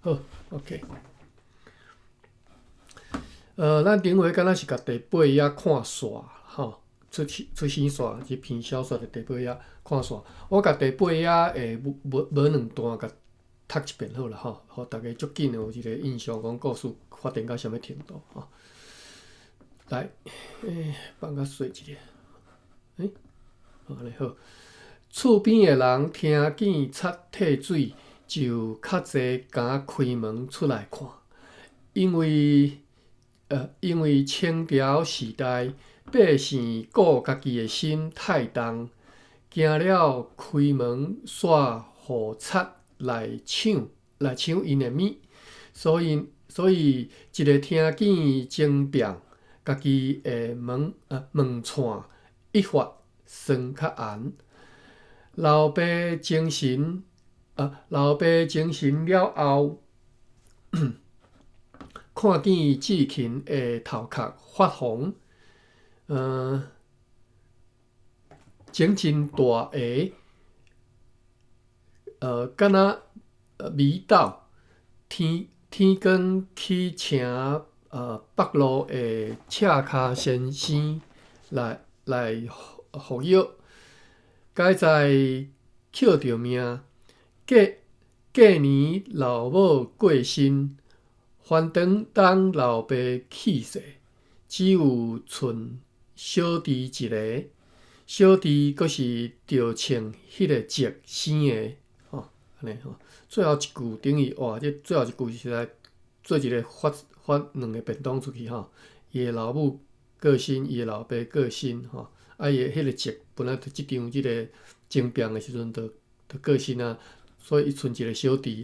好 ，OK。咱顶回敢若是甲第八页看煞吼，出生煞这篇小说的第八页看煞。我甲第八页诶无两段甲读一遍好了吼，互大家足紧有一个印象，讲故事发展到什么程度吼。来，放较细一点。安尼好。厝边的人听见插退水，就较济敢开门出来看，因为清朝时代百姓顾家己的心太重，惊了开门煞互贼来抢因的物，所以一个听见争辩，家己的门串一发算较严。老爸精神了后，看见志勤的头壳发红，精真大下，敢若迷倒，天光去请北路的赤脚先生来服药。该在捡着命，过年老母过身，反当老爸去世，只有剩小弟一个。小弟阁是着穿迄个直生的，吼，安尼吼。最后一句等于哇，这最后一句是来做一个发两个便当出去吼。伊的老母过身，伊的老爸过身吼。伊的迄个直本来即场即个争辩的时阵，就过身啊，所以伊剩一个小弟，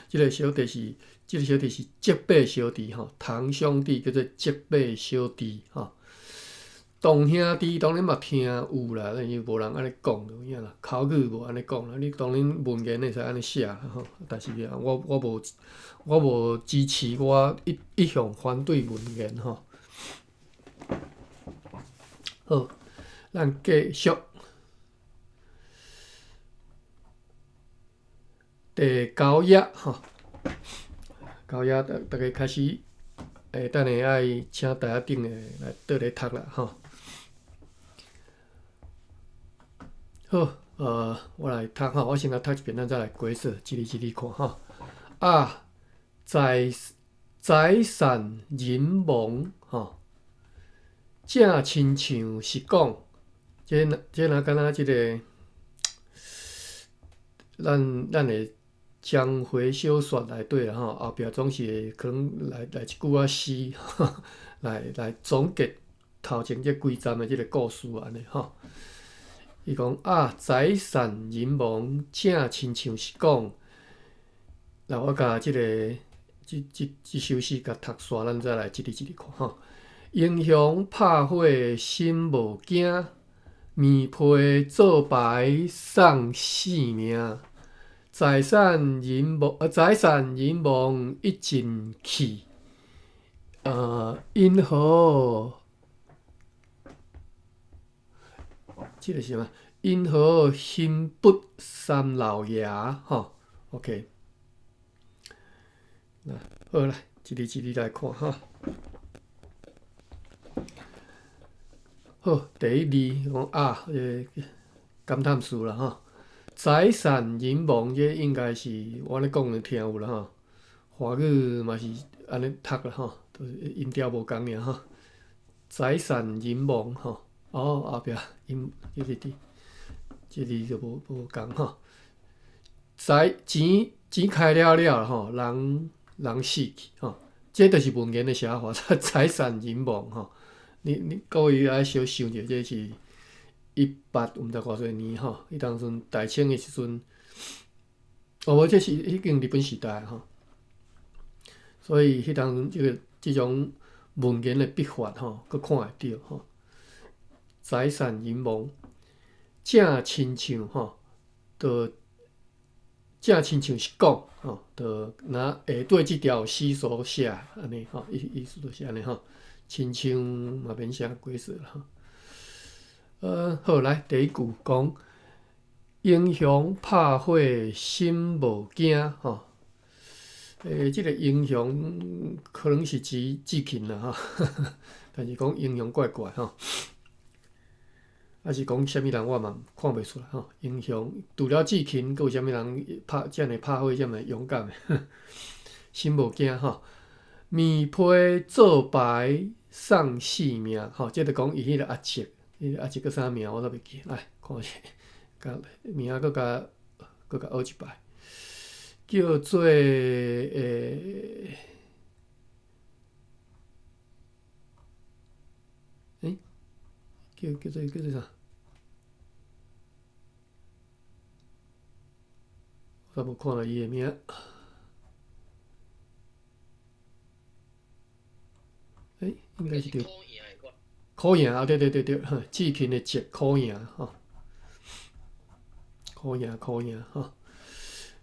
即个小弟是结拜小弟吼，堂兄弟叫做结拜小弟吼。堂兄弟当然嘛听有啦，但是无人安尼讲就影啦，口语无安尼讲啦。你当然文言会使安尼写啦吼，但是我无支持，我一向反对文言吼。好。咱继续第9页吼，9页大家开始，等下爱请台仔顶的来倒来读啦吼。好，我来读吼，我先来读一遍，咱再来解释，一字看吼。财散人亡吼，正亲像是讲。这若敢若即个，咱的江湖小说内底啦吼，后壁总是会可能来一句仔诗，来总结头前这几站的即个故事安尼吼。伊讲财散人亡，正亲像是讲，来我甲即个即首诗甲读煞，咱再来一字看吼。英雄拍火心无惊。面皮做白送性命，财散人亡一尽去。因何？这个是什么？因何心不三老爷？吼 ，OK。好来，一字来看哈。好，第一字讲感叹词啦吼，财散人亡，这应该是我咧讲的听有啦吼，华语嘛是安尼读啦吼，都是音调无共尔吼。财散人亡吼，后壁这个字就无共吼。钱开了吼，人死去吼，这就是文言的写法，财散人亡吼。你各位爱小想者，这是18毋知偌侪年吼，迄当阵大清的时阵，无这是已经日本时代吼，所以迄当阵即种文言的笔法吼，佫看会到吼。财散人亡，正亲像吼，正亲像是讲吼，拿下底即条诗所写安尼吼，意思就是安尼吼。亲像嘛免写几说啦。好来，第一句讲英雄拍火心无惊吼。即个英雄可能是指志勤啦吼，但是讲英雄怪怪吼，还是讲啥物人我嘛看袂出来吼。英雄除了志勤，佫有啥物人遮尔拍火，遮尔勇敢的，心无惊吼。棉被做白送性命吼，即个讲伊迄个阿叔，迄个阿叔叫啥名我都袂记，来看下，甲名佫甲学一摆。叫做叫做啥？我无看到伊个名。应该是叫苦赢啊！对，志勤的节苦赢吼，苦赢吼。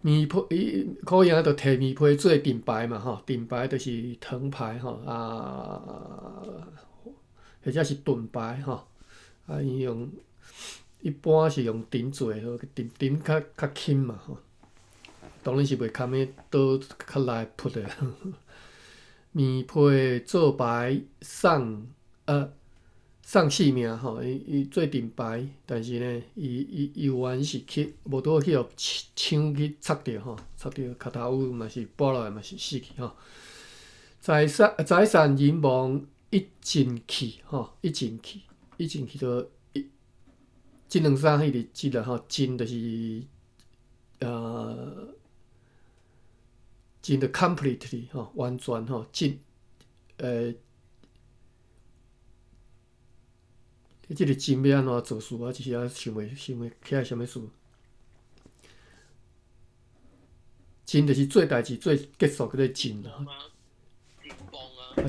棉被苦赢就摕棉被做顶牌嘛吼，顶牌就是藤牌吼或者是盾牌吼，伊用一般是用顶做，顶较轻嘛吼，当然是袂堪迄刀较来扑的。棉被做白送性命吼，伊做顶牌，但是呢，伊有缘是无拄好去互枪去插着吼，插着脚头有嘛是跌落来嘛是死去吼。财产人亡一尽去吼，一尽去就即两三迄个即啦吼，尽就是尽的 completely 吼，完全吼，尽即个尽要安怎做事，我一时仔想袂起来啥物事。尽就是做代志做结束叫做尽啦。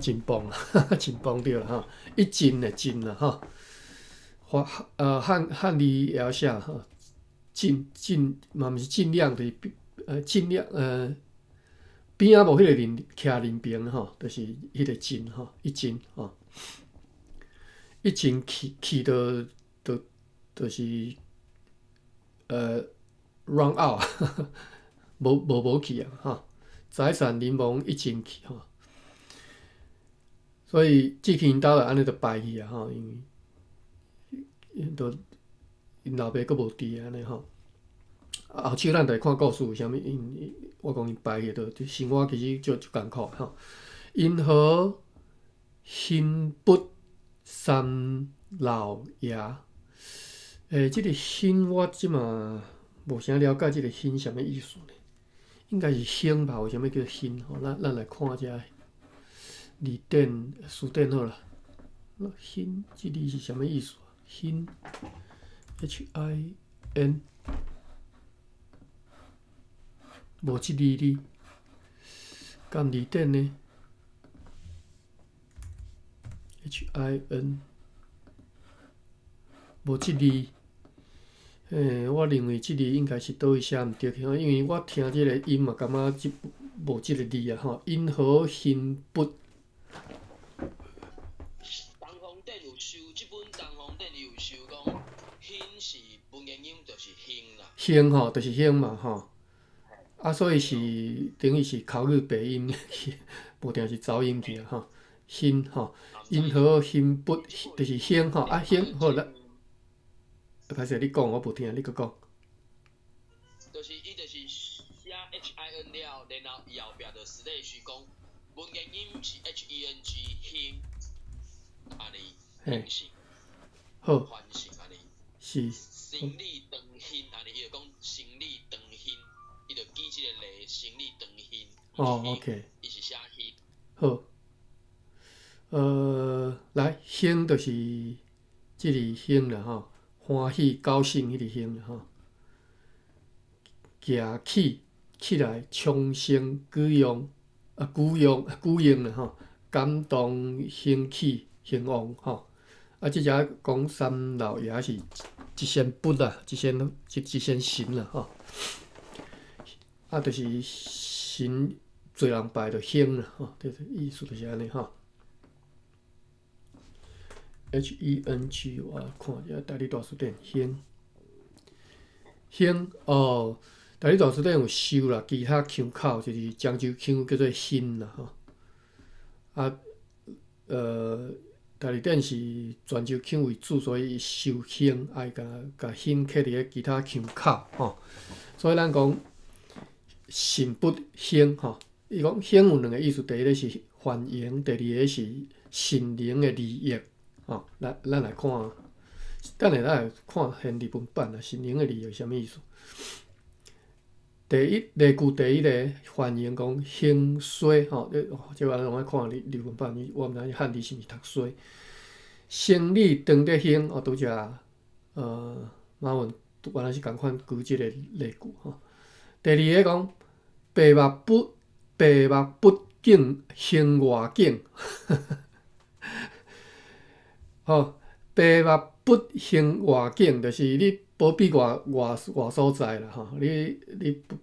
尽崩啊，尽崩对啦吼，一尽的尽啦吼。汉字也要写吼，尽嘛毋是尽量的，尽量边仔无迄个人徛人边吼，就是迄个尽吼，一尽吼，一尽去就是run out 无去啊吼，财产人亡一尽去吼，所以志勤因兜就安尼就败去啊吼，因为因老爸佫无伫安尼吼。后手咱来看故事，为虾米我讲因败去，就生活其实就艰苦吼。因何幸不三老爷？即个幸我即嘛无啥了解，即个幸啥物意思呢？应该是幸吧？为虾米叫幸吼？咱来看遮字典词典好啦。幸即字是啥物意思？幸 HIN。无即字，干字典呢 ？HIN 无即字，我认为即字应该是倒位写毋对去，因为我听即个音嘛，感觉无即个字啊吼。因何幸不？东方典有收，即本东方典有收讲，幸是文言音，就是幸啦。幸吼，就是幸嘛吼。所以是等于是口语白音去，无定是走音去啊吼。幸吼，因何幸不就是幸吼幸好啦。歹势，你讲我无听，你搁讲。就是伊就是写 HIN 了，然后伊后壁就实类序讲，文言音是 HENG 幸，安尼形性，好，hoàn成安尼。是。生理长幸安尼，伊就讲生理长幸。伊就记即个例，生理长幸。OK。伊是写幸。好。来，幸就是即个幸啦吼，欢喜高兴迄个幸啦吼。行起来，冲声举扬啦吼，感动兴起兴旺吼。即只讲三老爷是一仙不啦，一仙神啦吼。就是神做人拜就兴啦吼，这意思就是安尼吼。HENG 我看一下大字大词典，兴大理大师顶有收啦，其他腔口就是漳州腔叫做兴啦吼。啊，大理顶是泉州腔为主，所以伊收兴，爱甲兴刻伫咧其他腔口吼。所以咱讲信不兴吼，伊讲兴有两个意思，第一个是欢迎，第二个是心灵的利益吼。咱来看，等下咱来看现日文版啦，心灵的利益是啥物意思？例句第一个欢迎讲兴衰吼，即个咱拢爱看日文版，我毋知汉字是毋是读衰。生理当得兴哦，拄则马文原来是共款举即个例句吼。第二个讲白目不敬兴外景，吼，白目不兴外景，就是你保庇外所在啦吼。你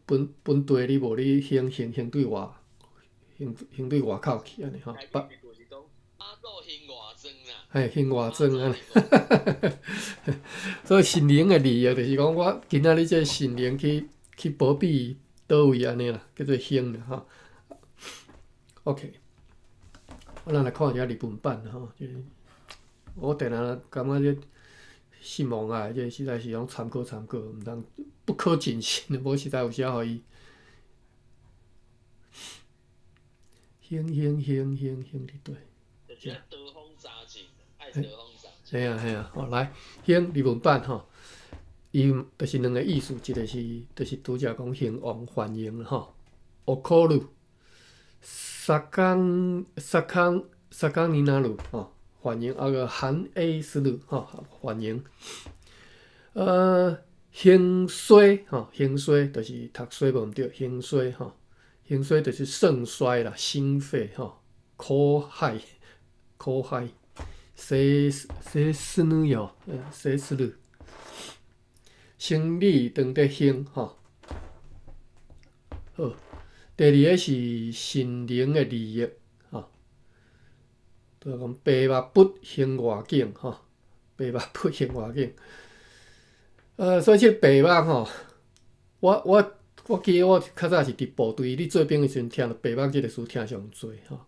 本地你无你兴对外口去安尼吼。嘿，兴外庄安尼，所以心灵的利益就是讲，我今仔日这心灵去保庇倒位安尼啦，叫做兴啦吼。OK， 咱来看一下日文版吼。我定定感觉这信望爱，这实在是用参考，毋通不可尽信，无实在有时互伊兴伫对。嘿啊，吼来，兴日文版吼，伊就是两个意思，一个是就是拄则讲兴旺欢迎吼，おこる、盛んになる吼，欢迎啊个繁 A 思路吼，欢迎。兴衰吼，兴衰就是读衰无毋对，兴衰吼，兴衰就是盛衰啦，兴废吼，苦害。生死女哦，生死女，生理当得兴吼。好，第二个是心灵的利益吼，就讲白目不兴外景吼，白目不兴外景。所以这白目吼，我记得我较早是伫部队咧做兵的时阵，听到白目这个词听上多吼。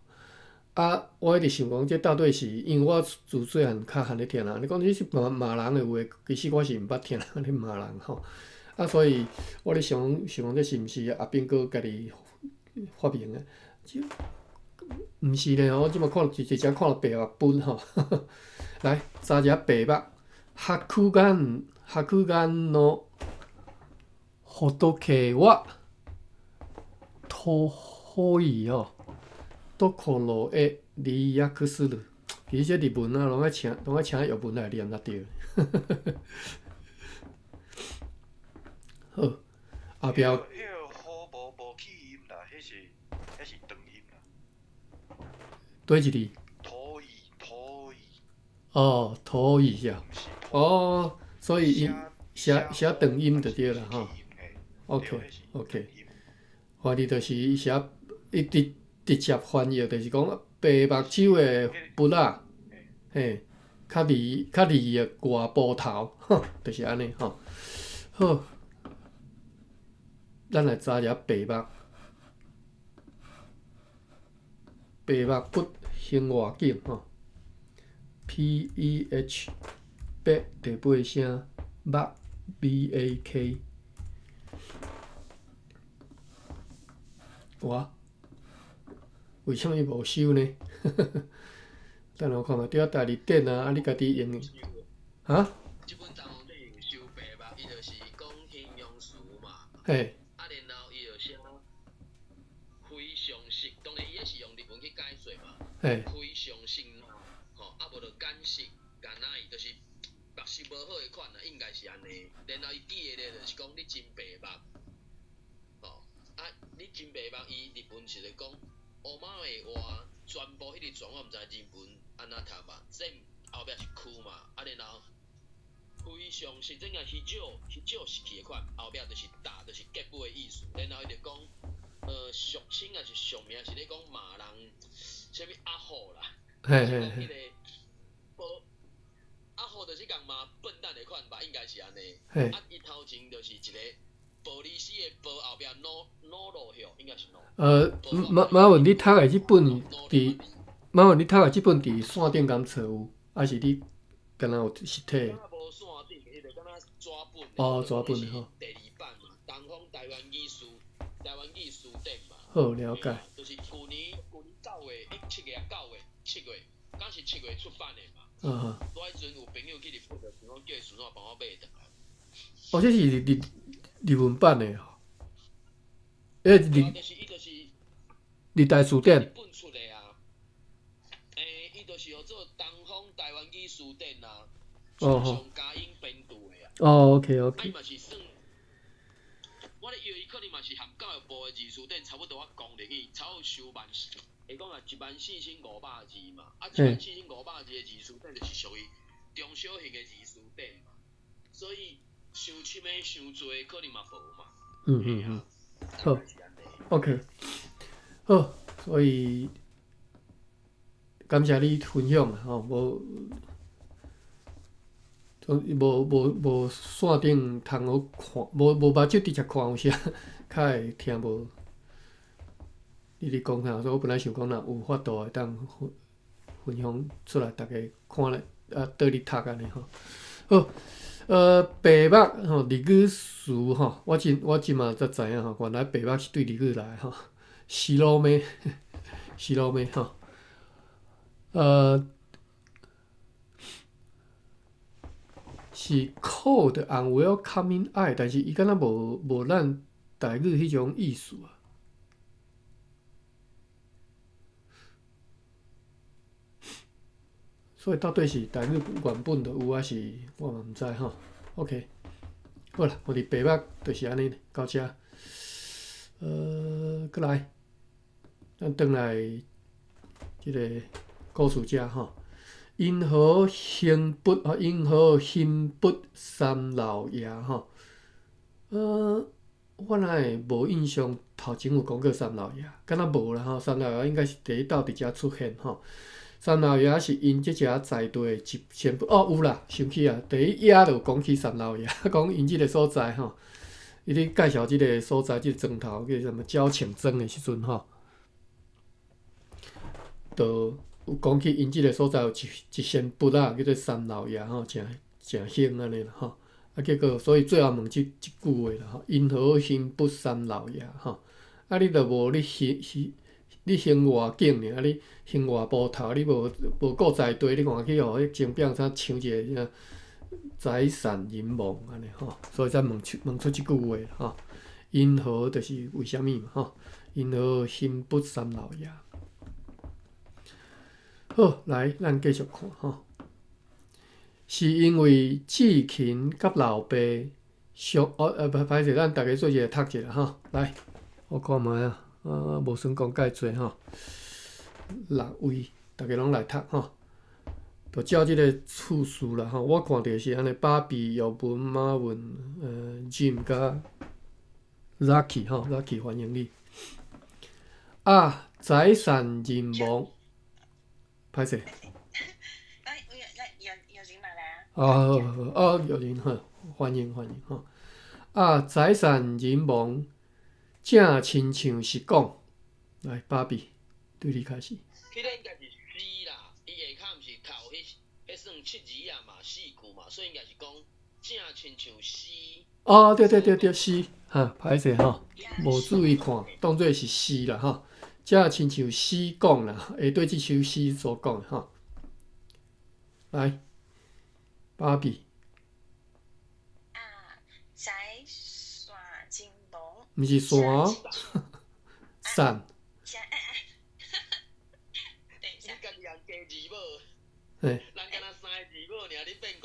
啊，我一直想讲，这到底是因为我自细汉较罕咧听人，你讲这是骂人的话，其实我是毋捌听人咧骂人吼。啊，所以我咧想这是毋是阿兵哥家己发明的？毋是咧，我即摆看直接看到白目本吼。来，查一下白目，白眼の仏は遠いよ。多可罗诶，利亚克斯鲁，其实这日文啊，拢爱请译文来念才对。好，后壁。迄个好无起音啦，迄是长音啦。对一字？土语。哦，土语呀。哦，所以伊写长音就对啦吼。OK，翻译就是伊写一直接翻译就是讲白目手的笔仔，嘿，较利的外部头，就是安尼吼。好，咱来查一下白目不兴外景吼 ，PEH 白第八声目 BAK， 哇！为什么伊无收呢？等下看嘛，对啊，大字典啊，你家己用哈？即本查某咧用收白目，伊就是讲形容词嘛。嘿。啊，然后伊就写非常式，当然伊也是用日文去解说嘛。嘿。非常性嘛，吼，啊无就简式，简单伊就是目色无好的款啊，应该是安尼。然后伊记的咧就是讲你真白目，吼，啊，你真白目，伊日文是咧讲。乌猫的话，全部迄个全我毋知日文安怎读嘛，这后壁是区嘛，啊然后非常是真个迄少时期的款，后壁就是大，就是结尾的意思。然后伊就讲，俗称也是俗名是咧讲骂人，啥物阿虎啦，迄个无阿虎就是讲骂笨蛋的款吧，应该是安尼。啊，伊头前就是一个保利斯的保后壁诺落向应该是诺。马文，你读的即本伫马文，你读的即本伫线顶敢找有，还是你敢若有实体的？无线顶，伊就敢若纸本的。哦，纸本的吼。第二版嘛，东方台湾语书店嘛。好，了解。就是去年9月7月，敢是7月出版的嘛。我迄阵有朋友去日本，就讲叫伊顺便帮我买倒来。哦，这是日文版的吼。就是伊就是日大书店。日本出的啊。伊就是叫做东方台湾语书店啊，上佳音编著的啊。哦 ，OK。伊嘛是算，我咧以为伊可能嘛是含教育部的字书店，差不多我讲入去，差不多收万，会讲啊14500字嘛，啊14500字的字书店就是属于中小型的字书店嘛，所以伤深的伤侪可能嘛无嘛。好 ，OK， 好，所以感谢你分享啦，吼，无线顶通好看，无目睭直接看有啥，较会听无你咧讲啥，所以我本来想讲，若有法度会当分享出来，大家看咧，倒咧读安尼吼。好。白目吼，日语词吼，我即嘛才知影吼，原来白目是对日语来吼，西老妹吼，是 cold and welcoming 爱，但是伊敢若无咱台语迄种意思啊。所以到底是台语原本就有，还是我嘛毋知吼。OK， 好啦，我哋白目就是安尼到遮。过来，咱转来即个故事遮吼。因何兴不三老爷吼？我哪会无印象头前有讲过三老爷？敢若无啦吼。三老爷应该是第一道伫遮出现吼。三老爷是因即只在地的一先哦，有啦，想起啊，第一页就讲起三老爷，讲因即个所在吼，伊咧介绍即个所在，即个庄头叫什么焦庆庄的时阵吼，就有讲起因即个所在有一仙佛啊，叫做三老爷吼，诚兴安尼啦吼，啊结果所以最后问即句话啦吼，因何兴不三老爷吼，啊你著无你兴外景尔，啊你兴外埔头，你无顾在地，你看去互迄钟表啥抢一个财产淫妄安尼吼，所以才问出即句话吼。因何就是为虾米嘛吼？因何兴不三老爷？好，来咱继续看吼。是因为志勤甲老爸歹势，咱大家做一个读一下吼。来，我看觅啊。无算讲介济吼，6位，大家拢来读吼，就照即个次序啦吼。我看着是安尼，芭比、姚文、马文、Jim 甲 Lucky 吼 ，Lucky 欢迎你。财产淫妄，歹势。有人吼，欢迎吼。财产淫妄。正亲像是讲，来芭比对你开始。迄个应该是诗啦，伊下骹毋是头迄算7字啊嘛，4句嘛，所以应该是讲正亲像诗。哦，对，诗哈，歹势吼，无注意看，当做是诗啦吼，正亲像诗讲啦，会对即首诗所讲吼。来，芭比。毋是山，伞。你家己人加字母，嘿，人敢若3个字母尔，你变5。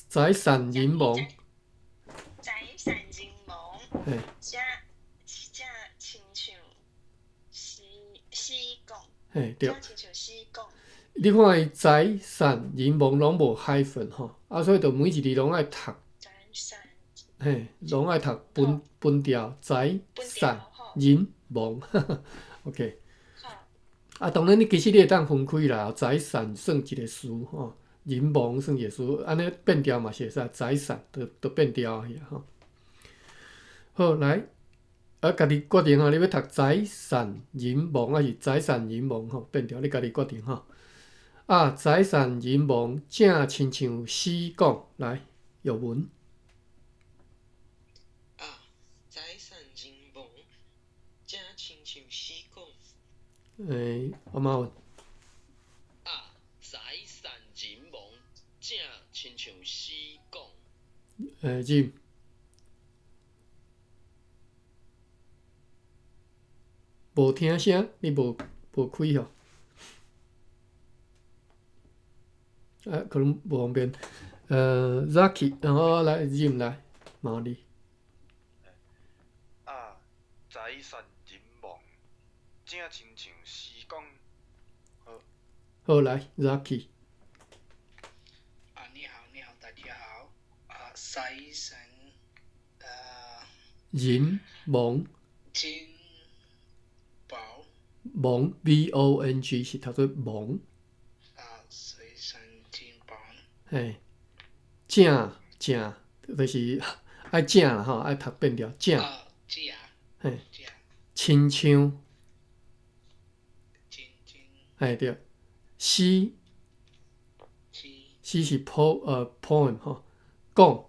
财产淫妄。嘿。正亲像诗讲。嘿，对。你看伊财产淫妄拢无hyphen吼，所以着每一字拢爱读。嘿，拢爱读分调，财产淫妄，OK。当然你其实你会当分开啦，财产算一个词吼，淫妄算一个词，安尼变调嘛是会使，财产就变调去啊吼。好来，家己决定吼，你要读财产银亡还是财产银亡吼？变调你家己决定吼。财产银亡正亲像诗讲，来有文。财产银亡正亲像诗讲。我嘛有。财产银亡正亲像诗讲。Jim。无听声，你无开吼？可能无方便。Zaki， 然后来 Jim 来，麻烦你。财产银亡正亲像诗讲。好来 Zaki。你好，大家好。财产银亡。亡 V-O-N-G 是读做亡。财产金亡。嘿，正就是爱正啦吼，爱读变调正。嘿，亲像。嘿对，诗是 poem 吼，讲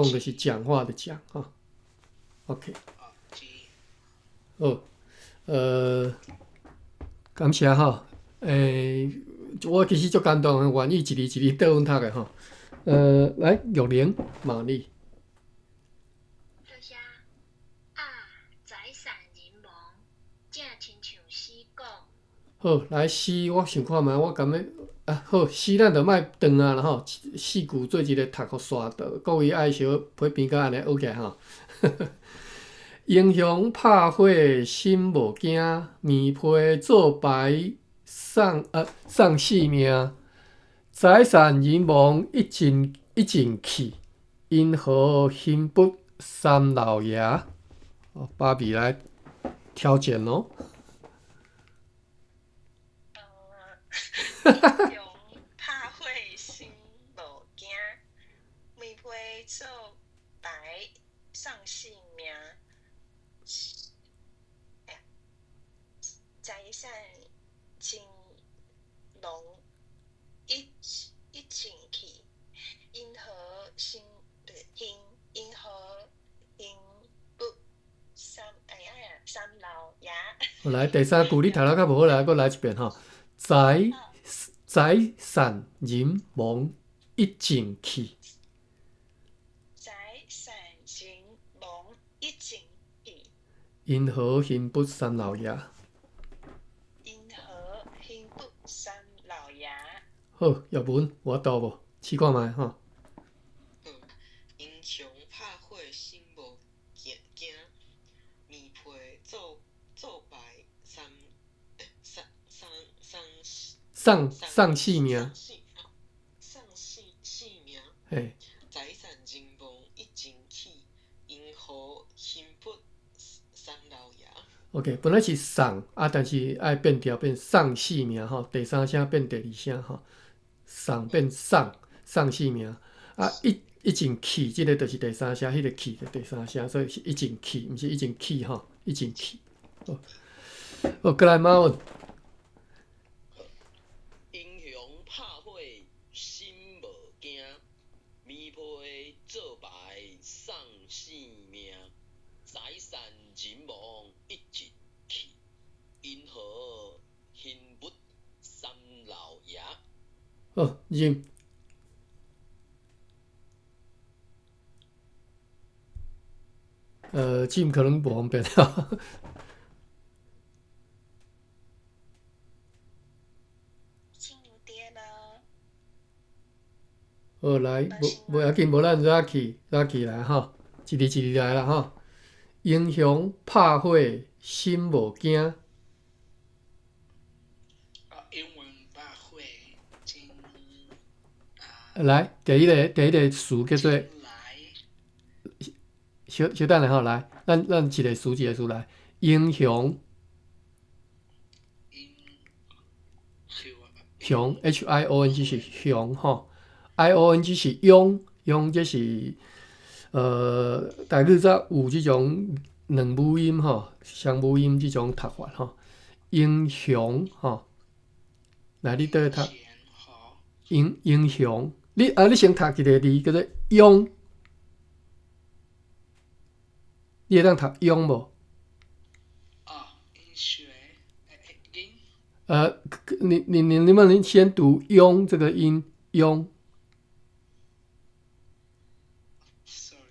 就是讲话的讲吼。OK。好。感谢吼，我其实足简单，愿意一字一字倒阮读的吼。来玉玲，麻烦你。多谢。财产银亡，正亲像诗讲。好，来诗我想看觅，我感觉好诗咱就莫长啊啦吼，四句做一个读互刷倒，各位爱小批边甲安尼学起来吼。英雄拍火心无惊，面皮做白送性命。财产银亡一尽去，因何幸不三老爷？芭比来挑拣咯。英雄拍火心无惊，面皮做白送性命。财产金亡一尽去，因何幸不三老爷？来第三句你读了较无好来，搁来一遍吼。财产银亡一尽去。财产银亡一尽去，因何幸不三老爷？因何幸不三老爷？好，叶文我读无？试看觅吼。英雄拍火心无惊，面皮做白送性命。嘿。财产金亡一尽去，因何幸不三老爷 OK， 本来是送但是爱变调变送性命吼，第三声变第二声吼，送变送性命一尽去，即个就是第三声，迄个去就第三声，所以是一尽去，毋是一尽去吼，一尽去。好，过来马文。英雄拍火心无惊，面皮做白送性命。财产银亡一尽去，因何幸不三老爷？好，认。Jim 可能不方便啊。好来，无要紧，无咱 Zaki 来吼，一字一字来啦吼。英雄拍火心无惊。英文拍火来，第一个词叫做。小等下吼，来，咱一个词来，英雄。雄 H-I-O-N-G 是雄吼 ，I-O-N-G 是勇，勇这是台语则有即种两母音吼，双母音即种读法吼。英雄吼，来你倒读前好英雄，你先读一个字叫做勇，你会当读勇无？英学英你能不能先读庸这个音庸？ sorry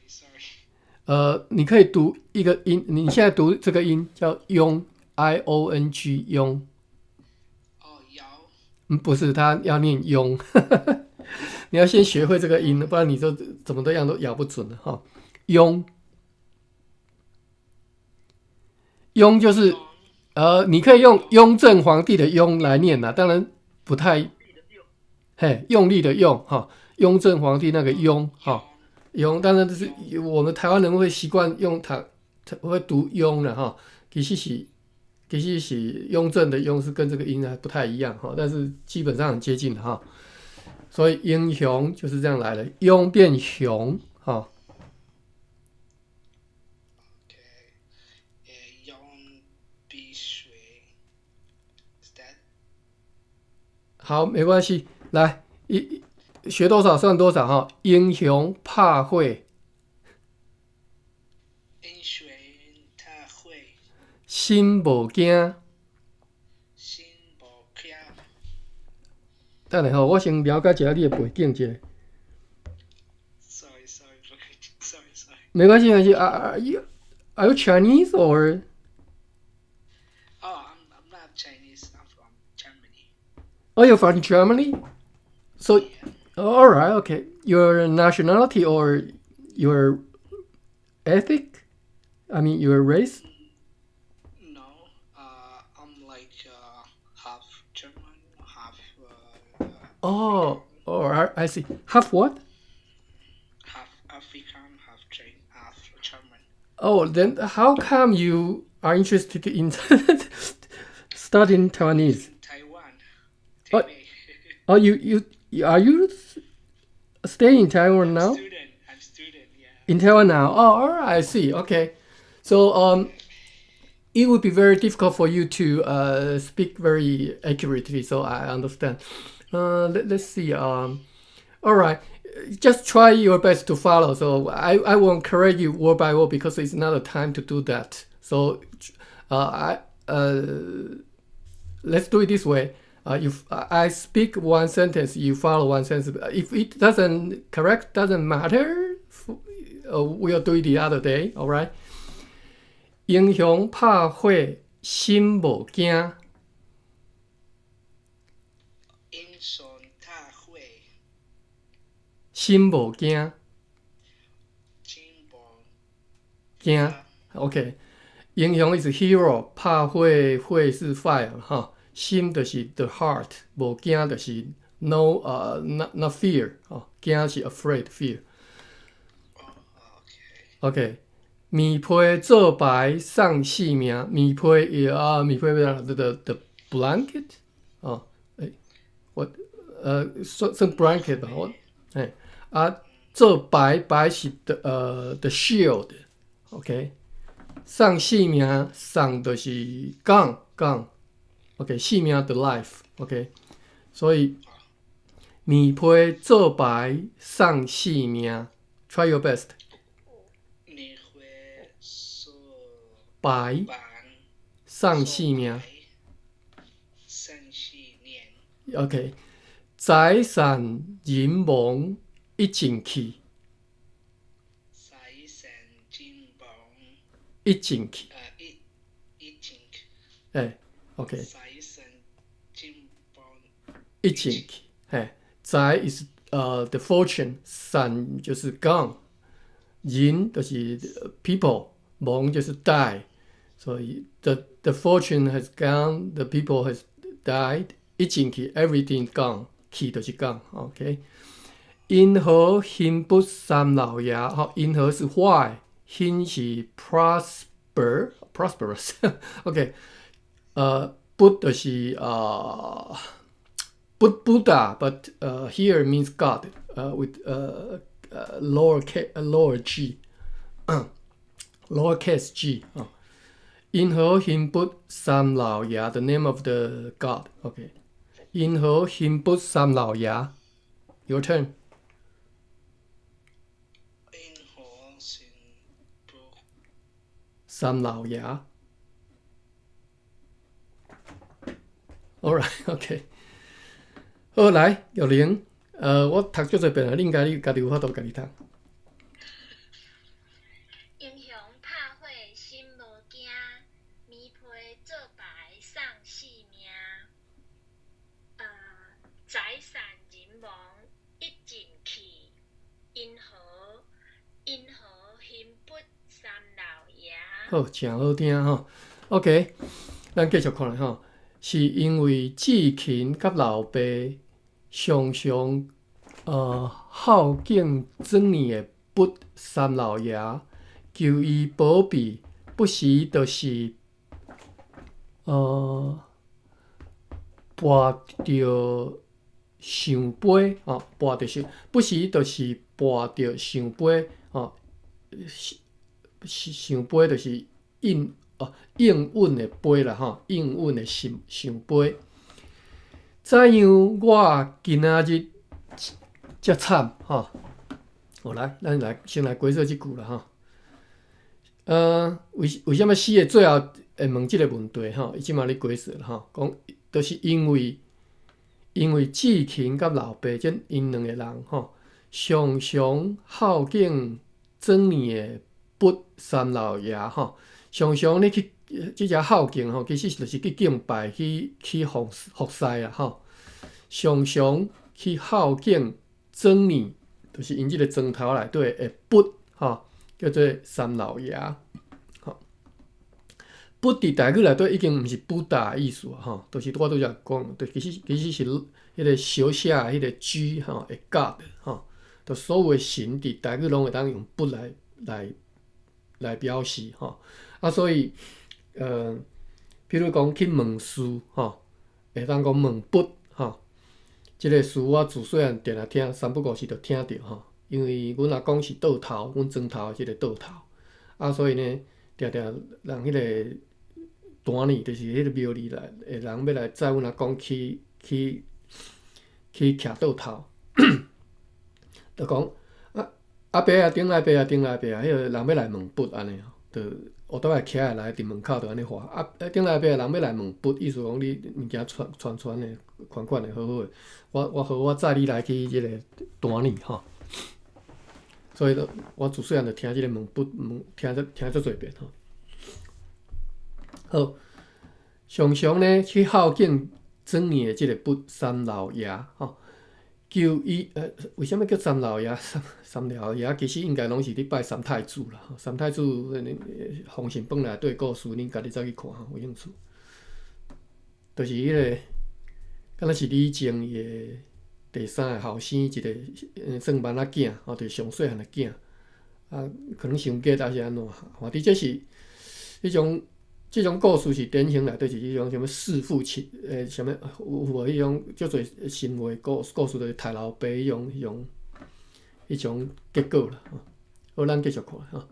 你可以读一个音，你现在读这个音叫庸 ，IONG 庸。摇不是，他要念庸，你要先学会这个音，不然你就怎么都样都咬不准了哈。庸，庸就是你可以用雍正皇帝的雍来念啦，当然不太，用力的用哈，雍正皇帝那个雍哈。庸，当然就是我们台湾人会习惯用会读庸的哈，其实是雍正的雍是跟这个音还不太一样哈，但是基本上很接近的哈。所以英雄就是这样来的，庸变雄哈。用比水 is that 好，没关系，来学多少算多少哈。英雄怕会，英雄他会心无惊。心无惊。等下吼，我先了解一下你的背景一下。sorry 没关系，没关系。Are you Chinese or? I'm not Chinese. I'm from Germany. Oh, you're from Germany? So, all right, okay. Your nationality or your ethic? I mean, your race? No, I'm like half German, half Oh, I see. Half what? half African, half German. Oh, then how come you are interested in studying Taiwanese? Taiwan. Oh. Taipei. Oh, you are you staying in Taiwan now? I'm student, yeah. In Taiwan now. Oh, all right. I see. Okay. So it would be very difficult for you to speak very accurately. So I understand. Let's see. All right. Just try your best to follow. So I won't correct you word by word because it's not a time to do that. So let's do it this way. I speak one sentence, you follow one sentence. If it doesn't matter, we'll do it the other day. All right. 英雄怕会心无惊。英雄他会心无惊。心无惊。OK， 英雄 is hero， 怕会是 fire 哈，心就是 the heart， 无惊就是 not fear 哦，惊是 afraid fear。OK， 棉被做白送性命，棉被棉被the blanket 哦，我算 blanket 吧，做白是the shield。OK， 送性命，送就是讲 ，OK， 性命 the life，OK， 所以棉被做白送性命 ，try your best。你会说白送性命生气念，OK， 财产人亡一尽去，财神金榜一尽去，一进OK， 财神金榜一尽去，财 is the fortune， 产就是 gone， 人就是 people， 亡就是 die， 所以 the fortune has gone， the people has died， 一尽去 everything gone， 去就是 gone， OK。因何幸不三老爷？因何是坏，幸是 prosperous， OK， 不就是Buddha， but here means God， with lower g lowercase g 啊。因何獻卜三老爺 the name of the god OK 因何獻卜三老爺 your turn 因何行不三老爺 alright OK 好來玉玲我讀足多遍了，你應該你家己有法度家己讀。英雄拍火心无惊，棉被做白送性命。财散人亡一尽去，因何献卜三老爷？好，真好聽吼。OK， 咱繼續看咧吼，是因為志勤甲老爸常常孝敬尊年的卜三老爺，求伊保庇，不時就是跋着上杯跋着上，不時就是跋着上杯上杯就是應允的杯啦吼，應允的上杯。怎樣我今仔日遮慘吼？好來，咱先來解說即句啦吼。為什麼詩的最後會問即個問題吼？伊即馬咧解說啦吼，講都是因為志勤甲老爸即因兩個人吼，常常孝敬尊年的卜三老爺吼，常常咧去即隻孝敬吼，其實就是去敬拜去服侍啦吼，常常去孝敬尊年，就是因即個磚頭內底的卜吼，叫做三老爺。卜伫台語內底已經毋是布達的意思啊，吼，就是我拄則講，其實是迄個小寫迄個 G 吼的 God 吼，就所有的神伫台語攏會當用卜來表示吼，所以比如講去問事吼，會當講問卜吼，即個事我自細漢定定聽三不五時就聽着吼，因為阮阿公是倒頭，阮磚頭的即個倒頭，所以呢，定定人迄個。單年就是迄個廟裡來，人要來載阮阿公去徛倒頭，就講阿伯啊，頂來伯啊，頂來伯啊，迄個人要來問卜安尼吼，就後頭來徛下來佇門口就安尼話，頂來伯啊，人要來問卜，意思講你物件傳的、款的，好好的，我載你來去即個單年吼，所以我自細漢就聽即個問卜，聽足濟遍吼。好，常常呢去孝敬尊年的即個卜三老爺吼，求伊為什麼叫三老爺？三老爺其實應該攏是咧拜三太子啦。三太子封神榜內底故事，恁家己走去看吼，有興趣。就是迄個，敢若是李靖伊的第三個後生，一個算萬仔囝，就是上細漢的囝，可能傷過還是安怎？反正這是這種故事是典型內底是迄種什麼弑父親，什麼有無迄種足濟神話故事，就是太老爸迄種結果啦。好，咱繼續看吼。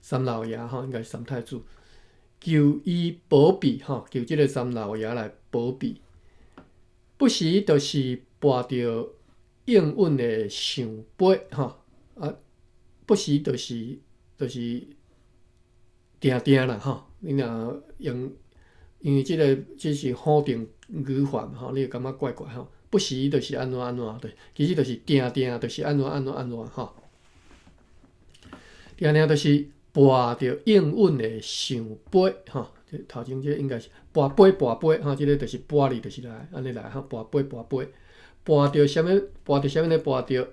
三老爺吼，應該是三太子，求伊保庇吼，求即個三老爺來保庇。不時就是跋着應允的上杯吼，不時就是定啦吼。你若用，因為這是否定語法吼，你會感覺怪怪吼。不時就是安怎對，其實就是定就是安怎吼。定就是跋着應允的上杯吼。頭前這應該是跋杯吼，這個就是跋哩，就是來安尼來吼，跋杯，跋着啥物呢？跋着，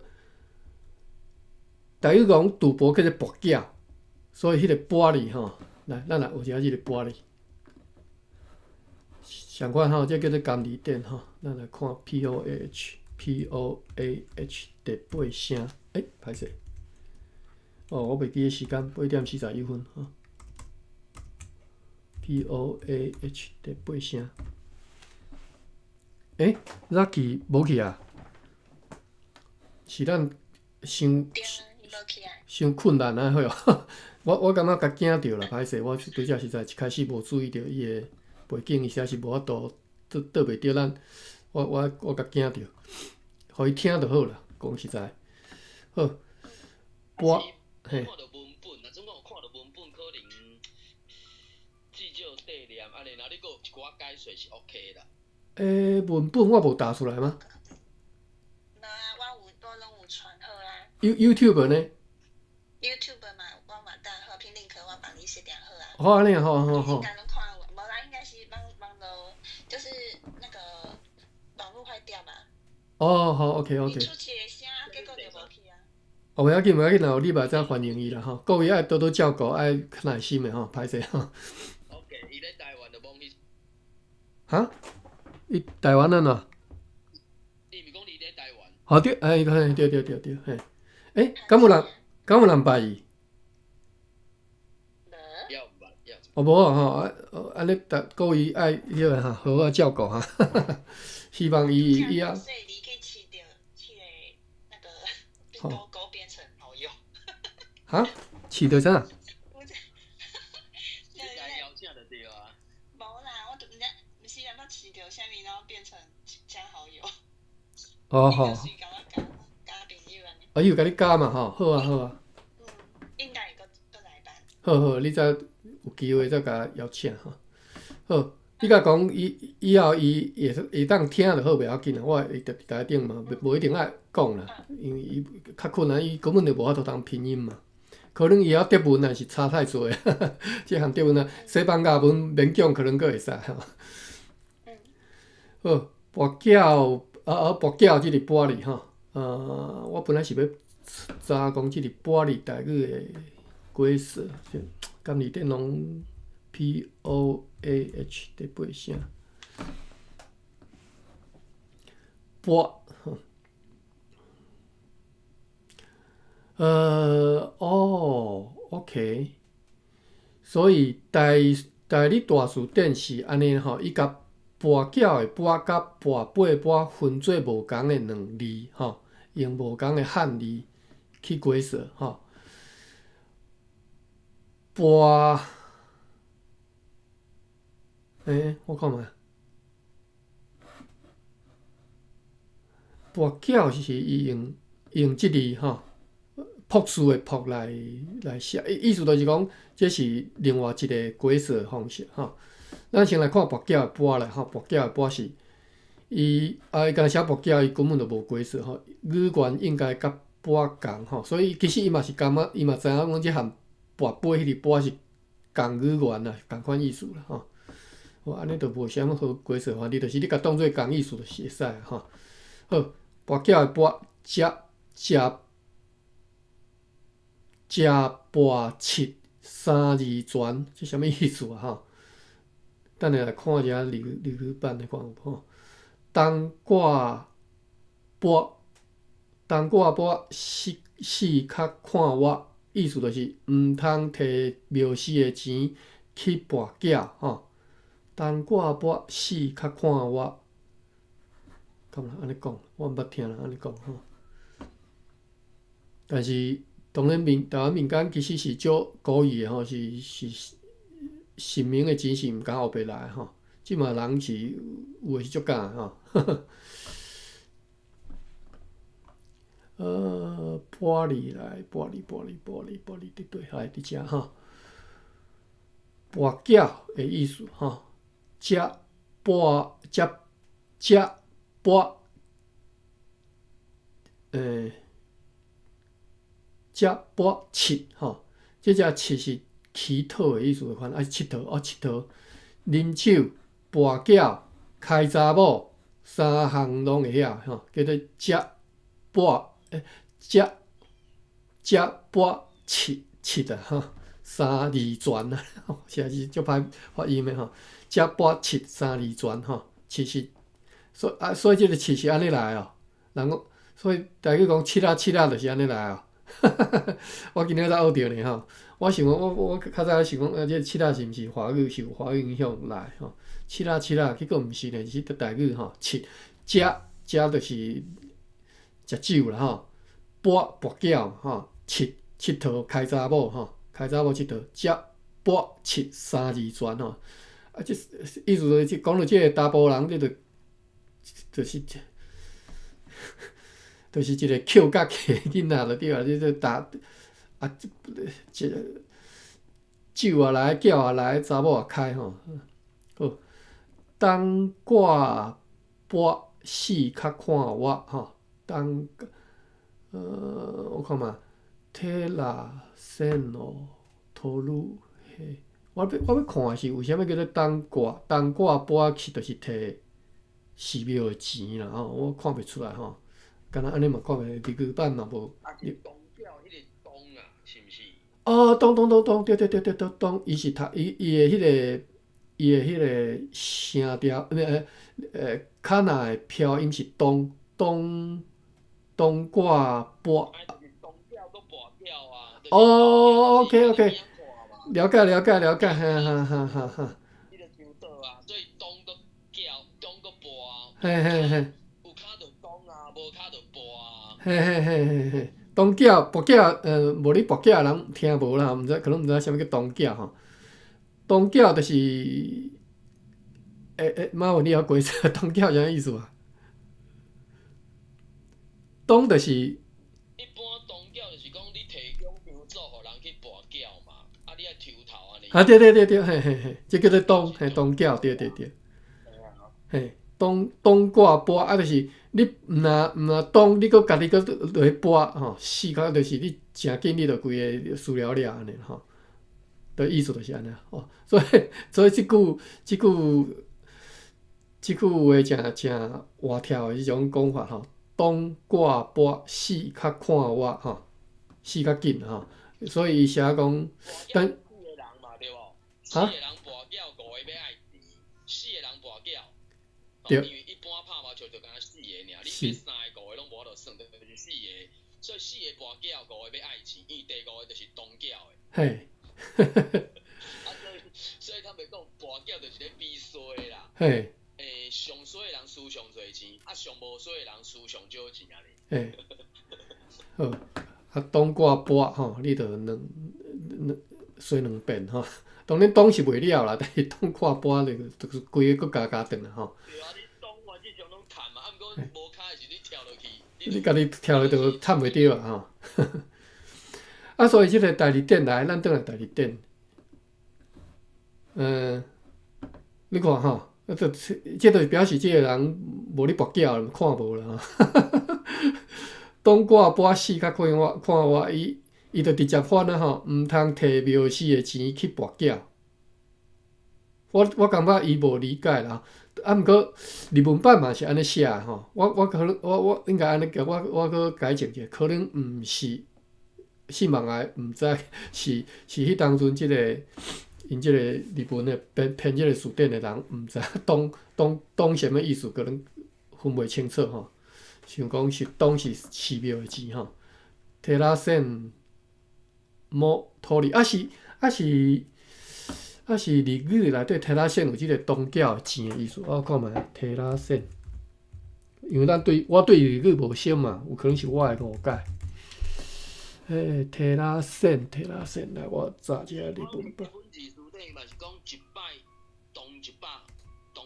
台語講賭博叫做跋筊，所以迄個跋哩吼。來，咱來有一下即個玻璃，相關吼，這叫做甘利電吼。咱來看 POAH 第8聲，歹勢。我袂記個時間，8點41分吼。POAH 第8聲，Lucky 無去啊？是咱伤对啊，伊无起来。伤困难啊，好哦。我感觉甲惊着啦，歹势，我拄则实在一开始无注意到伊诶背景，伊实在是无法度倒袂着咱，我甲惊着，互伊听就好啦。讲实在，好，播嘿看到文本，若总讲有看到文本，可能至少地念，安尼，若你阁有一寡解说是 OK 啦。文本我无打出来吗无啊，我拢有传好啊。 ？YouTube 呢？ YouTube 嘛，我嘛打好拼link，我帮你设定好啊。好安尼啊，好好好应。该拢看有，无啦，应该是网络，就是那个网络坏掉嘛。哦，好，OK 你 OK。出去的声，结果就无去啊。哦，袂要紧，袂要紧，若有礼拜再欢迎伊啦吼。各位爱多多照顾，爱较耐心的吼，歹势吼。OK，伊咧台湾就网去，哈？伊台湾人啊？伊毋讲伊咧台湾，好对，对，嘿。敢有人捌伊？无，要毋捌要。哦，无啊吼，安尼各位爱迄个哈，好好照顾哈。希望伊啊，所以你可以去掉去那个狗变成好友。哈，饲着啥？我这，你来邀请就对啊。无啦，我就人家不是人家去掉下面，然后变成加好友。哦吼，就是甲我加朋友安尼。伊有甲你加嘛吼，好啊，应该会搁来班。好，你再有机会再甲邀请吼。好，你甲讲以后伊会当听就好，袂要紧啦。我会伫台顶嘛，无一定爱讲啦，因为伊较困难，伊根本就无法度通拼音嘛。可能以后德文也是差太多，即项德文啊，西班牙文勉强可能佫会使吼。好，跋筊跋筊即个玻璃吼，我本来是要查讲即个玻璃台语的规则，敢字典拢 POAH 第八声，玻。OK， 所以台日大词典是安尼吼，伊甲跋筊的跋甲跋背的跋分做无共的两字吼，用无共的汉字去解说吼。跋，我看觅，跋筊是伊用即字吼。朴素的朴来写，意思就是讲，这是另外一个解说方式吼。咱先来看跋筊的跋啦吼，跋筊的跋是伊敢写跋筊，伊根本就无解说吼。语言应该甲跋共吼，所以其实伊嘛是感觉，伊嘛知影讲即项跋背迄个跋是共语言啦，共款意思啦吼。哦，安尼就无啥物好解说法，就是你甲当做共意思就是会使吼。好，跋筊的跋食跋切三字全，即啥物意思啊？吼，等下来看一下例句版的看有吼。冬挂跋死较看我，意思就是毋通摕庙司的钱去跋筊吼。冬挂跋死较看我，敢若安尼讲，我毋捌听人安尼讲吼。但是当然台湾民间其实是足古意的吼，是神明的钱是毋敢后白来吼。即嘛人是有诶是足敢吼。玻璃来，玻璃对来伫遮吼。跋筊的意思吼，食跋，食跋切吼，即只切是乞讨的意思，款啊佚佗，啉酒、跋筊、开查某，三项拢会晓吼，叫做食跋切啊吼，三字全啊，实在是足歹发音的吼，食跋切三字全吼，切是，所以即个切是安尼来哦，人讲，所以大家讲切就是安尼来哦。我今日才学着呢吼，我想讲，我较早想讲，这七仔是毋是华语受华语影响来吼？七仔，结果毋是呢，是台语吼，食就是食酒啦吼，博缴吼，佚佚佗开查某吼，开查某佚佗，接博佚三字全吼。啊，即意思就是讲到即个查甫人，就是就是一个扣角的囡仔就对啊，你打啊，即酒也来，搅也来，查某也开吼。好，东挂博死较看我吼，我看嘛，体拉线哦，头路嘿。我要看的是为虾米叫做东挂博去，就是摕寺庙的钱啦吼，我看袂出来吼，敢若安尼嘛看袂，日语版嘛无。啊是东调迄个东啊，是毋是？哦，东，对，东，伊是读伊的迄个声调，卡那的飘音是东挂博。啊，就是东调搁博调啊。哦，OK，了解，哈。迄个张倒啊，所以东搁叫，东搁博啊。嘿，有卡就东啊，无卡就博啊。嘿，东叫博叫，无你博叫人听无啦，毋知可能毋知啥物叫东叫吼。东叫就是，妈问你晓解释东叫啥意思啊？东就是，一般东叫就是讲你提供场所，互人去博叫嘛，啊你爱抽头安尼。啊对，嘿，这叫做东，嘿东叫，对，嘿东挂播啊，就是你毋若东，你搁家己搁落去播吼，死较就是你诚紧，你着规个输了安尼吼，的意思就是安尼吼。所以即句话诚活跳的迄种讲法吼，东挂播死较看我吼，死较紧吼，所以伊写讲，但4个人嘛对无？4个人博叫，5个要爱钱，4个人博叫。对。因为一般拍麻将就敢若4个尔，你变3个、5个拢无法度算，就是4个。所以4个博叫，5个要爱钱，因为第5个就是东叫的。嘿。啊，所以他们讲博叫就是咧比衰啦。嘿。上衰的人输上侪钱，啊上无衰的人输上少钱啊嘿。好，啊东挂播吼，你着衰两遍吼。当然东是袂了啦，但是东挂播就是规个搁加转来吼。对啊，你东完即种拢趁嘛，啊毋过无卡的是你跳落去。你家己跳落就趁袂着啊吼。啊，所以即个第二点来，咱转来第二点。你看吼。这就是表示这个人无咧博缴，看无啦吼。东挂播死较看我，伊就直接反啊吼，毋通摕庙司的钱去博缴。我感觉伊无理解啦，啊毋过日文版嘛是安尼写吼，我可能我应该安尼讲，我搁改正者，可能毋是信望爱，毋知是迄当阵即个。因即个日文的编即个词典的人，毋知东什么意思，可能分袂清楚吼。想讲是东是寺庙的钱吼，提拉线莫土里，是日语内底提拉线有即个东教的钱的意思。我看觅提拉线，因为我对日语无熟嘛，有可能是我的误解。提拉线，来我查一下日文版。嘛是讲一摆动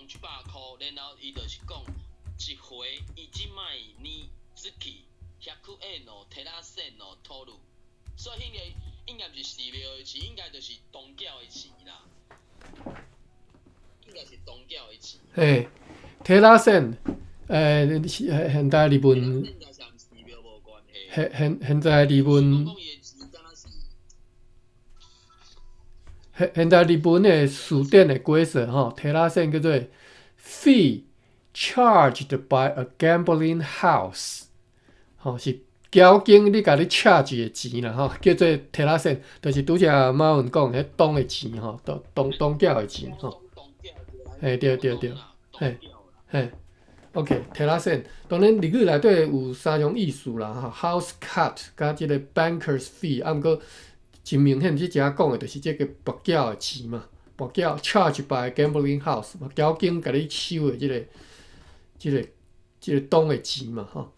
100箍，然后伊就是讲一回伊即摆年只去100円のテラセンの投入，所以迄个应该毋是寺庙的钱，应该就是东教的钱啦，应该是东教的钱。嘿，テラセン，现代日文，现在日文。现代日本的词典的规则吼，提拉线叫做 fee charged by a gambling house， 吼是交警你甲你 charge 的钱啦吼，叫做提拉线，就是拄则马文讲迄东的钱吼，东缴的钱吼。嘿，对，嘿 ，OK， 提拉线，当然日语内底有3种意思啦吼 ，house cut 甲即个 banker's fee， 啊毋过。真明显，即只讲的就是这个博缴的钱嘛，博缴 charge by gambling house 嘛，交警甲你收的即个东的钱嘛，吼。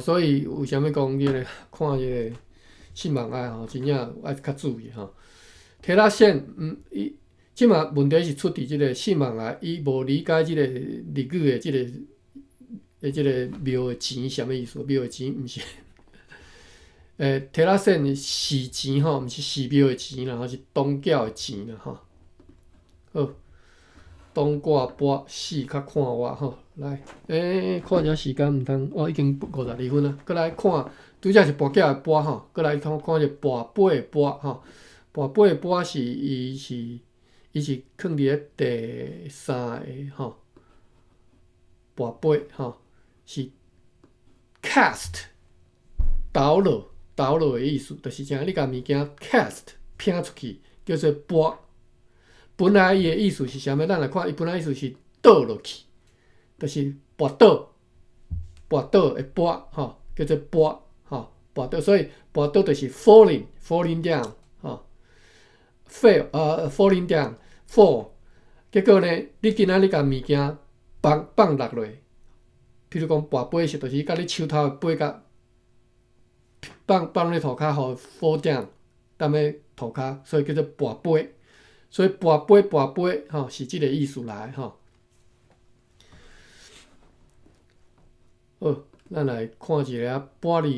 所以为虾米讲即个看即个信望爱真正爱较注意提拉线，即马问题是出伫即个信望爱，伊无理解即个日语的即个庙的钱啥物意思？庙的钱毋是提拉线是钱毋是寺庙的钱啦，是宗教的钱啦好，东挂播四较看我来，看一时间毋通，已經52分啊，過來看，拄則是跋筊的跋過來看一個跋杯的跋跋杯的跋是伊是囥伫咧第3個跋杯是 cast 倒落的意思，就是像你甲物件 cast 拼出去，叫做跋。本来伊的意思是啥物？咱来看，伊本来意思是倒落去，就是跋倒的跋叫做跋跋倒，所以跋倒就是 falling down falling down fall。结果呢，你今仔日甲物件放落落，譬如讲跋杯是，就是甲你手头的杯甲放咧涂骹，互 fall down， 踮咧涂骹，所以叫做跋杯。所以跋杯是即个意思来好，咱来看一个跋字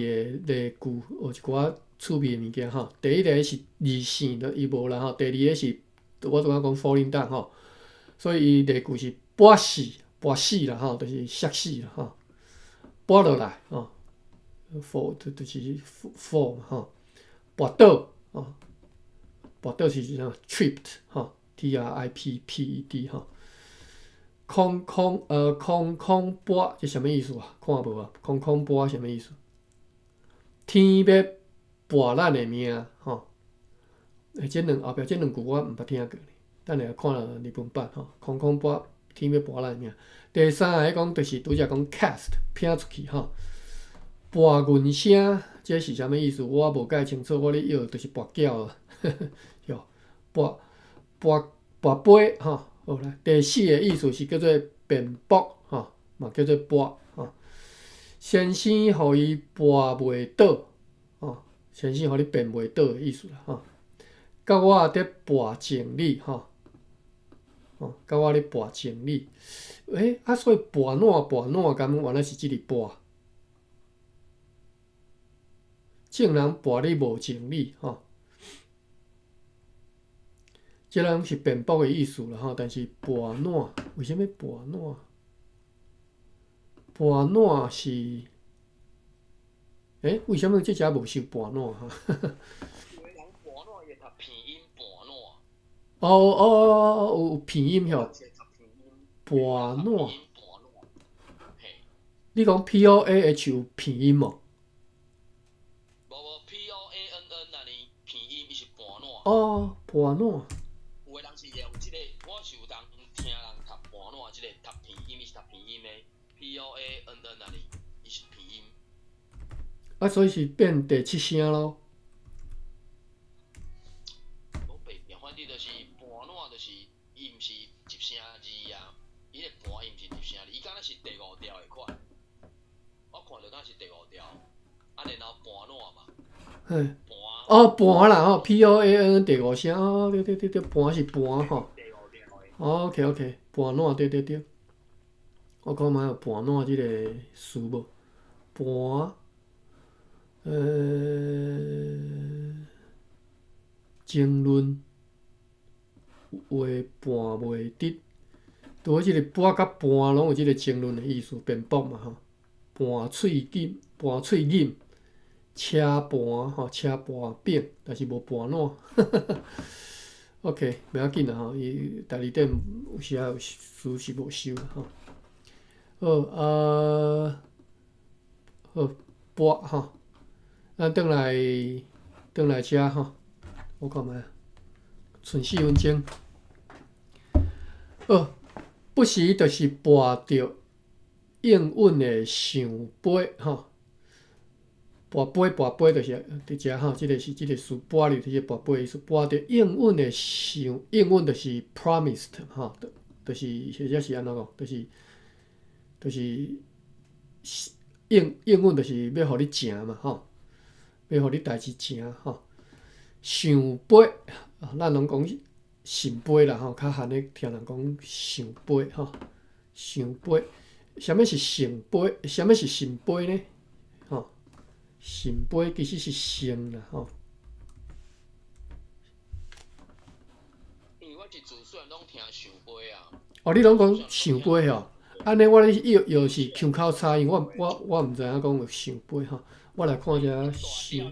的例句，学一寡趣味的物件第一个是字性的，伊无啦第二个是我拄仔讲 falling down 所以伊例句是跋死啦就是摔死啦跋落来fall 就是 fall 跋倒跋倒是啥 tripped tripped 空空跋是啥物意思啊？看无啊？空空跋啥物意思？天要跋咱的命这后壁这两句我毋捌听过，等下看日本版空空跋天要跋咱的命。第三个讲就是拄则讲 cast 拼出去跋云声，这是啥物意思？我无解清楚，我咧摇就是跋筊哟，跋杯好来。第四个意思是叫做辩驳嘛叫做跋先生互伊跋袂倒先生互你辩袂倒的意思啦甲我伫跋情理甲我咧跋情理，所以跋哪敢原来是即个跋。众人跋你无情理这人是辩驳的意思啦但是跋哪为什么跋哪？跋哪是为什么这只无收跋哪有的人跋哪会读片音跋哪。有片音吼，跋哪？你讲 POAH 有片音无？POANN 那里片音伊是跋哪。跋哪。有的人是用即个，我是有当听人读跋哪，即个读片音，伊是读片音的 POANN 那里伊是片音。所以是变第七声咯。我白变，反正就是跋哪，就是伊毋是一声字啊，伊个跋伊毋是一声字，伊敢若是第五调的款。我看着敢是第五调，然后跋哪嘛。盘啦POAN 第五声对，盘是盘OK 盘哪对，我看卖有盘哪即个词无？盘争论话盘袂得，拄好即个跋甲盘拢有即个争论的意思，辩驳嘛盘喙引。车盘车盘柄，但是无盘哪OK 袂要紧啦伊第二点有时有词是无收好跋咱转来遮我看卖剩4分钟不时就是跋着应允的想杯跋杯就是伫遮即个是即个词跋入即个跋杯意思，跋着应允的想，应允就是 promised 就是或者是安怎讲，就是应应允就是要互你成嘛吼，要互你代志成吼。想飞，咱拢讲想飞啦吼，较罕咧听人讲想飞吼，想飞。啥物是想飞？啥物是想飞呢？吼，想飞其实是想啦吼。因为我一自细拢听想飞啊。哦，你拢讲想飞吼，安尼我咧又是腔口差异，我毋知影讲有想飞吼，我来看一下想。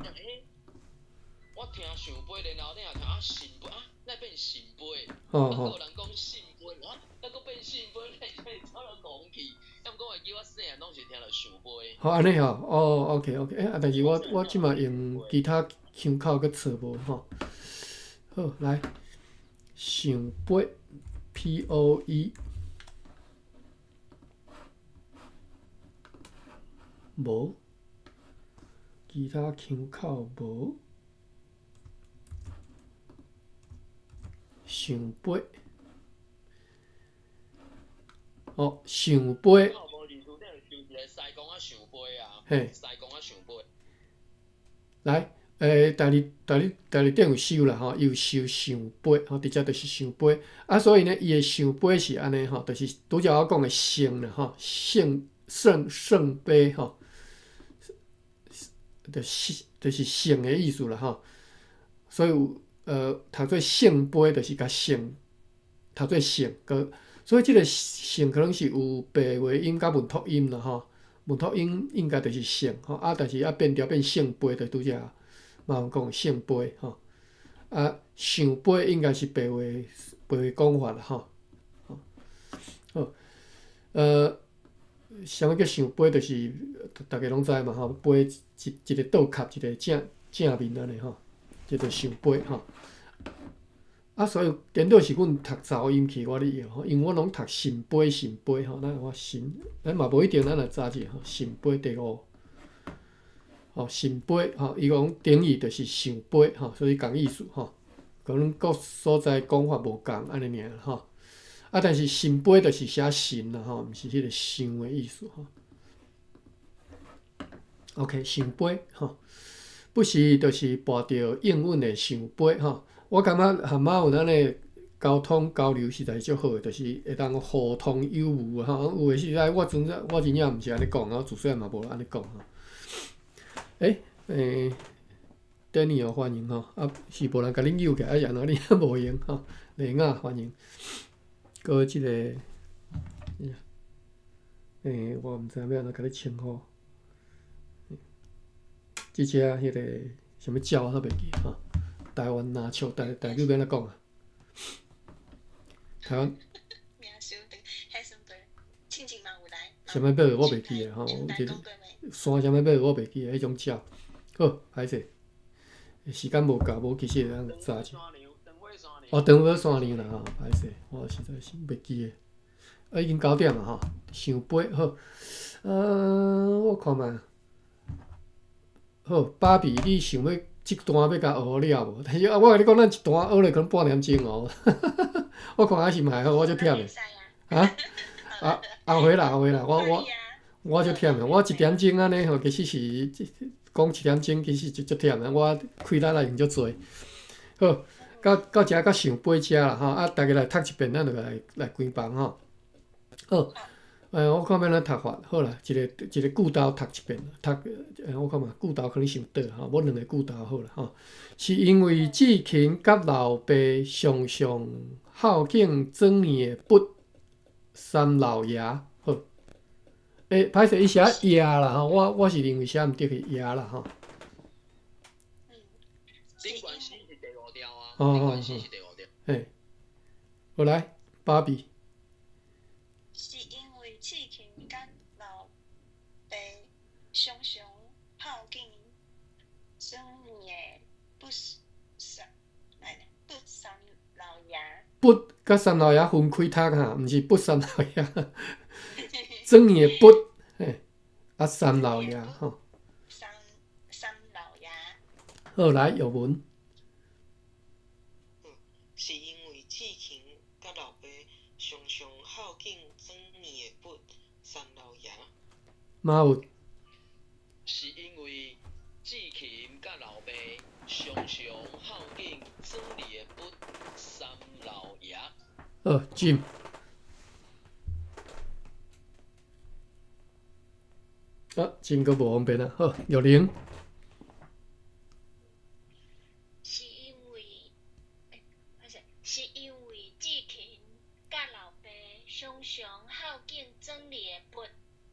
我听想飞，然后你也听啊信飞啊，那变信飞。吼有人讲信飞，啊，那个变信飞，那变超人讲去。要毋过我记我细汉拢是听着想飞。好，安尼吼，哦，OK，但是我即马用其他腔口佫错无吼。好，来，想飞 ，POE， 无，其他腔口无，想飞。哦，想飞。嘿，来，第二点有收啦吼，有收想飞，吼，直接就是想飞。啊，所以呢，伊的想飞是安尼吼，就是拄则我讲的胜啦吼，圣杯吼，就是胜的意思啦吼。所以读做圣杯就是甲胜，读做胜个。所以即个胜可能是有白话音甲文读音啦吼，文读音应该就是胜吼，啊，但是变调变圣杯就拄则嘛有讲圣杯吼，啊，想杯应该是白话讲法啦吼，好，啥物叫想杯？就是大家拢知嘛吼，杯一个倒壳，一个正面安尼吼，即个想杯吼。啊，所以颠倒是阮读查音去我咧用吼，因为我拢读信杯吼，咱我信，咱嘛无一定咱来查者吼，信杯第五，吼信杯吼，伊讲定义就是想杯吼，所以共意思吼，可能各所在讲法无共安尼尔吼，啊，但是信杯就是写信啦吼，毋是迄个想的意思吼。OK， 想杯吼，不是就是跋着英文的想杯吼。我感觉汉马有咱的交通交流实在足好，就是会当互通有无吼。有诶时阵我真正毋是安尼讲，我自细嘛无安尼讲吼。Danny 欢迎吼，啊是无人甲恁诱起来，然后你也无用吼。雷亚欢迎，搁即个，我毋知要安怎甲你称呼。即只迄个啥物鸟我都袂记吼。台湾拿笑，台语要安怎讲啊？台湾。啥物鸟我袂记诶吼，有一个山啥物鸟我袂记诶，迄种鸟。好，歹势，时间无够，无其实会当查者。哦，长尾山羚啦吼，歹势，我实在是袂记诶。已经9点啊吼，想飞好。我看觅。好，芭比，你想要？即段要甲学了无？但是我甲你讲，咱一段学了可能半点钟哦。我看还是蛮好，我足忝诶。后回啦，我足忝诶。我1点钟安尼吼，其实是讲1点钟，其实就足忝诶。我开力来用足济。好，到遮到想飞遮啦吼，啊，大家来读一遍，咱就来关房吼。好。我看要安怎读法，好啦，一个句头读一遍，我看嘛，句头可能伤短吼，无2个句头好啦吼。是因为志勤甲老爸常常孝敬庄年不三老爷，好。歹势伊写爷啦吼，我是认为写毋对去爷啦吼。顶关系是第5条啊，顶关系是第5条。嘿，好来，芭比。常常孝敬庄年不三老爷。不甲三老爷分开读哈，毋是不三老爷。庄年不，啊三老爷吼。三老爷。好来，有文。是因为志勤甲老爸常常孝敬庄年不三老爷。嘛有。是因为志勤甲老爸常常孝敬庄里的不三老爷。Jim。Jim 佫无方便啊。好，玉玲。是因为志勤甲老爸常常孝敬庄里的不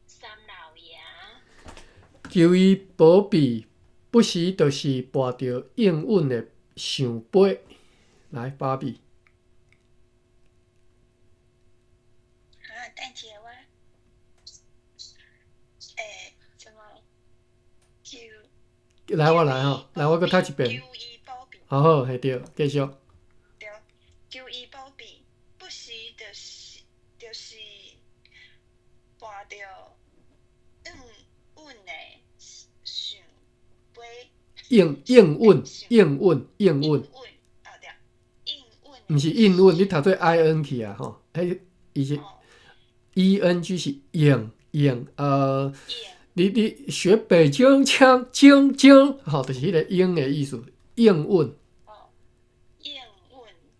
三老爷。求伊保庇，不时就是跋着应允的想杯。来，芭比。等一下我，怎么？来，我来吼，来我佫读一遍。求伊保庇。好，系对，继续。对，求伊保庇，不时就是跋着应允的想杯。应允。毋是应允，你读做 ing 去啊吼，伊是 eng 是应。你学北京腔，吼，就是迄个应的意思，应允。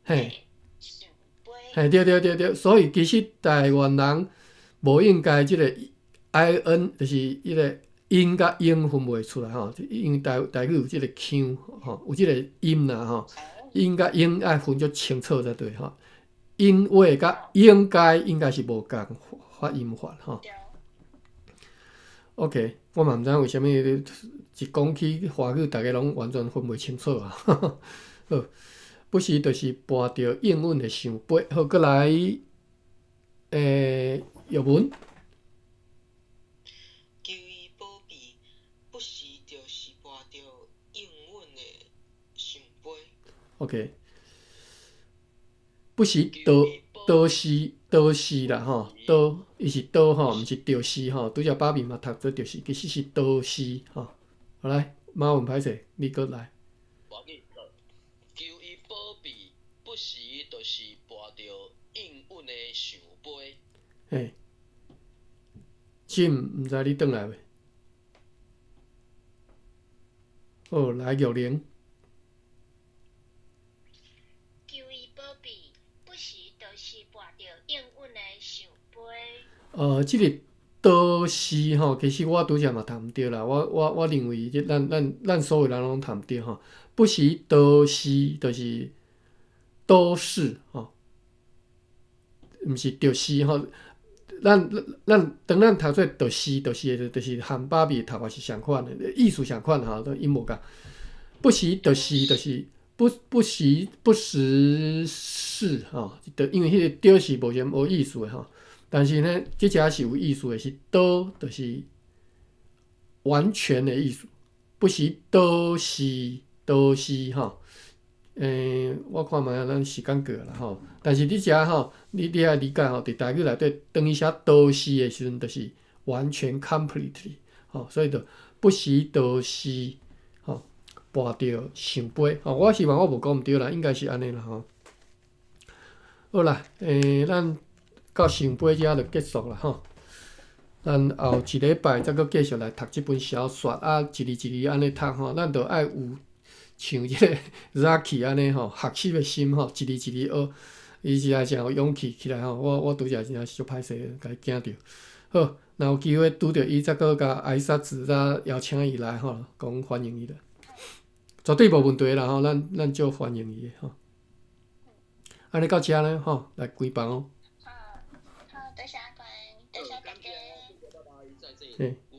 嘿，嘿，对，所以其实台湾人无应该即个 in， 就是迄个音甲应分袂出来吼，因为台语有即个腔吼，有即个音啦吼，音甲应爱分足清楚才对吼。因为甲应该是无共发音法吼。OK， 我嘛毋知影为虾米一讲起华语，大家拢完全分袂清楚啊。好，不时就是跋着应允的想杯。好，过来，玉文。求伊保庇，不时就是跋着应允的想杯。OK。不是倒是啦吼，伊是倒吼，毋是着是吼。拄则芭比嘛读做着是，其实是倒是吼。好来，马文歹势，你搁来。求伊保庇，不时就是跋着应允的想杯。嘿，Jim，毋知你转来未？好，来玉玲。即个倒是吼，其实我拄则嘛读毋对啦。我认为咱所有人拢读毋对吼。不是倒是，就是都是吼，毋是就是吼。当咱读做就是和芭比读法是相款的，意思相款吼，都一模共。不时就是不时是吼，因为迄个倒是无意思的吼。但是呢，即只是有意思的，是倒就是完全的意思，不是倒是吼。我看卖咱时间过啦吼。但是你遮吼，你爱理解吼，伫台语内底当伊写倒是的时阵，就是完全 completely 吼，所以就不是倒是吼，跋着想杯吼。我希望我无讲毋对啦，应该是安尼啦吼。好啦，咱到想杯遮就结束啦吼。咱后一礼拜再搁继续来读即本小说啊，一字一字安尼读吼，咱就爱有像即个 Zaki 安尼吼，学习的心吼，一字一字学，伊是也真有勇气起来吼。我拄则真正是足歹势，甲伊惊着。好，若有机会拄着伊，再搁甲艾莎子再邀请伊来吼，讲欢迎伊的，绝对无问题啦吼。咱就欢迎伊的吼。安尼到遮呢吼，来关房哦。好，多谢关，多谢大家。再见。嘿。